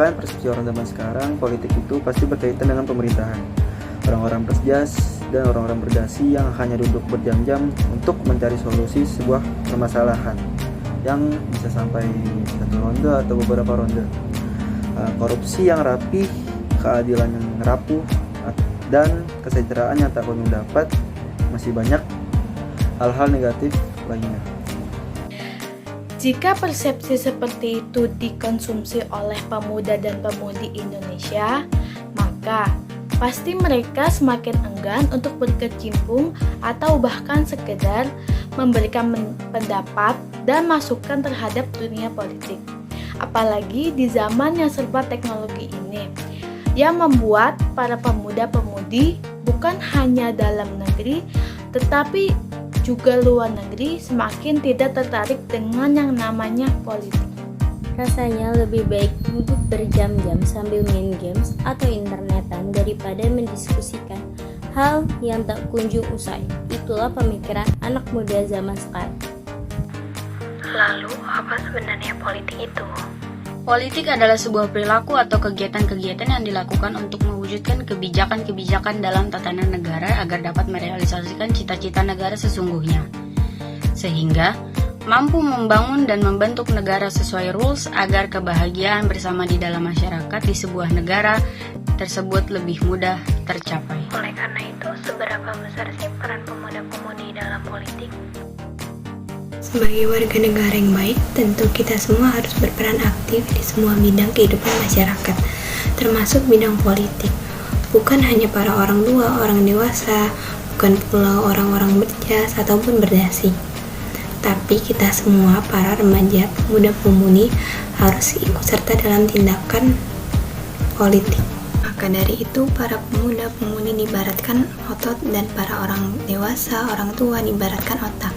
Bahkan persepsi orang zaman sekarang, politik itu pasti berkaitan dengan pemerintahan. Orang-orang berjas dan orang-orang berdasi yang hanya duduk berjam-jam untuk mencari solusi sebuah permasalahan yang bisa sampai satu ronde atau beberapa ronde. Korupsi yang rapi, keadilan yang rapuh, dan kesejahteraan yang tak kunjung dapat. Masih banyak hal-hal negatif lainnya. Jika persepsi seperti itu dikonsumsi oleh pemuda dan pemudi Indonesia, maka pasti mereka semakin enggan untuk berkecimpung atau bahkan sekedar memberikan pendapat dan masukan terhadap dunia politik. Apalagi di zaman yang serba teknologi ini, yang membuat para pemuda-pemudi bukan hanya dalam negeri, tetapi juga luar negeri semakin tidak tertarik dengan yang namanya politik. Rasanya lebih baik duduk berjam-jam sambil main games atau internetan daripada mendiskusikan hal yang tak kunjung usai. Itulah pemikiran anak muda zaman sekarang. Lalu, apa sebenarnya politik itu? Politik adalah sebuah perilaku atau kegiatan-kegiatan yang dilakukan untuk mewujudkan kebijakan-kebijakan dalam tatanan negara agar dapat merealisasikan cita-cita negara sesungguhnya, sehingga mampu membangun dan membentuk negara sesuai rules agar kebahagiaan bersama di dalam masyarakat di sebuah negara tersebut lebih mudah tercapai. Oleh karena itu, seberapa besar sih peran pemuda-pemudi dalam politik? Sebagai warga negara yang baik, tentu kita semua harus berperan aktif di semua bidang kehidupan masyarakat, termasuk bidang politik. Bukan hanya para orang tua, orang dewasa, bukan pula orang-orang berjas ataupun berdasi. Tapi kita semua, para remaja, pemuda-pemudi, harus ikut serta dalam tindakan politik. Maka dari itu, para pemuda-pemudi diibaratkan otot dan para orang dewasa, orang tua diibaratkan otak.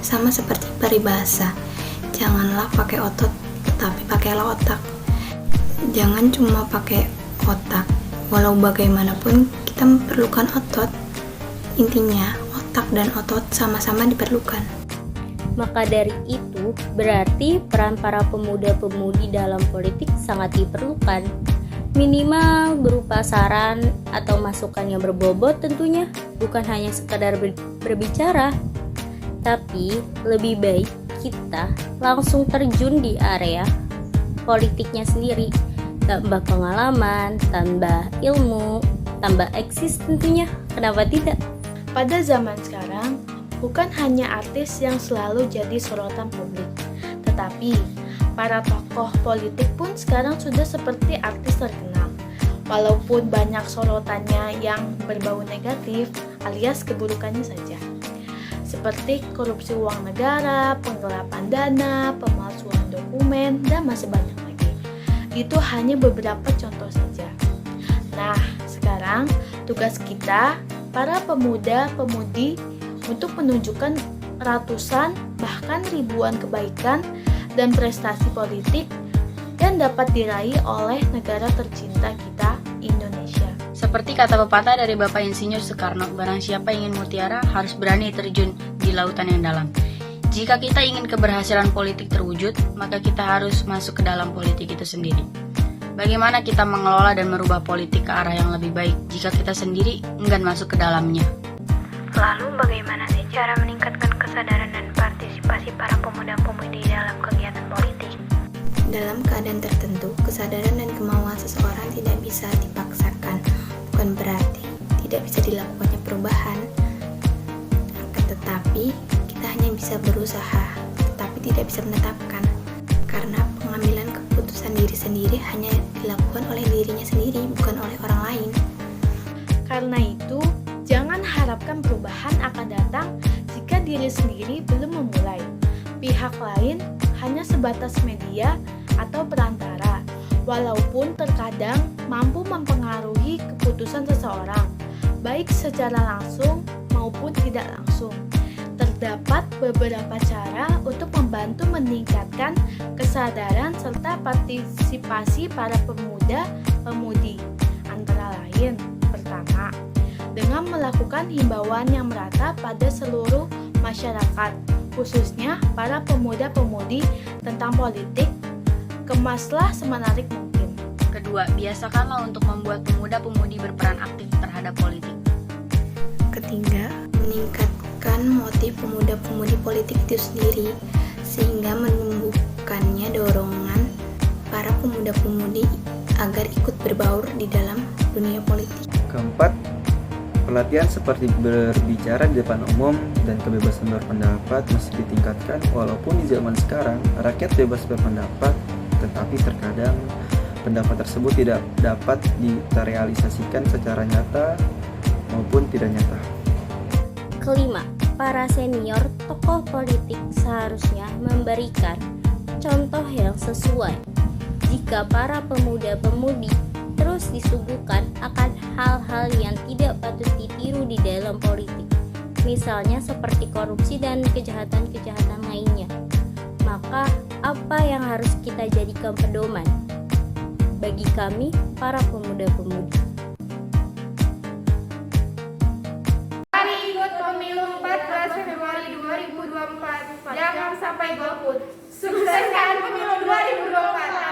Sama seperti peribahasa, janganlah pakai otot, tetapi pakailah otak. Jangan cuma pakai otak, walau bagaimanapun kita memerlukan otot. Intinya, otak dan otot sama-sama diperlukan. Maka dari itu, berarti peran para pemuda-pemudi dalam politik sangat diperlukan. Minimal berupa saran atau masukan yang berbobot tentunya, bukan hanya sekadar berbicara. Tapi lebih baik kita langsung terjun di area politiknya sendiri, tambah pengalaman, tambah ilmu, tambah eksis tentunya, kenapa tidak? Pada zaman sekarang, bukan hanya artis yang selalu jadi sorotan publik, tetapi para tokoh politik pun sekarang sudah seperti artis terkenal. Walaupun banyak sorotannya yang berbau negatif alias keburukannya saja, seperti korupsi uang negara, penggelapan dana, pemalsuan dokumen, dan masih banyak lagi. Itu hanya beberapa contoh saja. Nah, sekarang tugas kita, para pemuda-pemudi, untuk menunjukkan ratusan, bahkan ribuan kebaikan dan prestasi politik yang dapat diraih oleh negara tercinta kita, Indonesia. Seperti kata pepatah dari Bapak Insinyur Soekarno, barang siapa ingin mutiara harus berani terjun di lautan yang dalam. Jika kita ingin keberhasilan politik terwujud, maka kita harus masuk ke dalam politik itu sendiri. Bagaimana kita mengelola dan merubah politik ke arah yang lebih baik jika kita sendiri enggan masuk ke dalamnya? Lalu bagaimana sih cara meningkatkan kesadaran dan partisipasi para pemuda-pemudi dalam kegiatan politik? Dalam keadaan tertentu, kesadaran dan kemauan seseorang tidak bisa dipaksakan. Bukan berarti tidak bisa dilakukannya perubahan, tetapi kita hanya bisa berusaha, tetapi tidak bisa menetapkan. Karena pengambilan keputusan diri sendiri hanya dilakukan oleh dirinya sendiri, bukan oleh orang lain. Karena itu, jangan harapkan perubahan akan datang jika diri sendiri belum memulai. Pihak lain hanya sebatas media atau perantara, walaupun terkadang mampu mempengaruhi keputusan seseorang, baik secara langsung maupun tidak langsung. Terdapat beberapa cara untuk membantu meningkatkan kesadaran serta partisipasi para pemuda-pemudi. Antara lain, pertama, dengan melakukan himbauan yang merata pada seluruh masyarakat, khususnya para pemuda-pemudi tentang politik, kemaslah semenarik mungkin. kedua, biasakanlah untuk membuat pemuda-pemudi berperan aktif terhadap politik. Ketiga, meningkatkan motif pemuda-pemudi politik itu sendiri sehingga menumbuhkannya dorongan para pemuda-pemudi agar ikut berbaur di dalam dunia politik. Keempat, pelatihan seperti berbicara di depan umum dan kebebasan berpendapat mesti ditingkatkan walaupun di zaman sekarang rakyat bebas berpendapat, tetapi terkadang pendapat tersebut tidak dapat direalisasikan secara nyata maupun tidak nyata. Kelima, para senior tokoh politik seharusnya memberikan contoh yang sesuai. Jika para pemuda-pemudi terus disuguhkan akan hal-hal yang tidak patut ditiru di dalam politik, misalnya seperti korupsi dan kejahatan-kejahatan lainnya, maka apa yang harus kita jadikan pedoman bagi kami para pemuda-pemudi? Mari ikut pemilu 14 Februari 2024. Jangan sampai golput. Sukseskan pemilu 2024.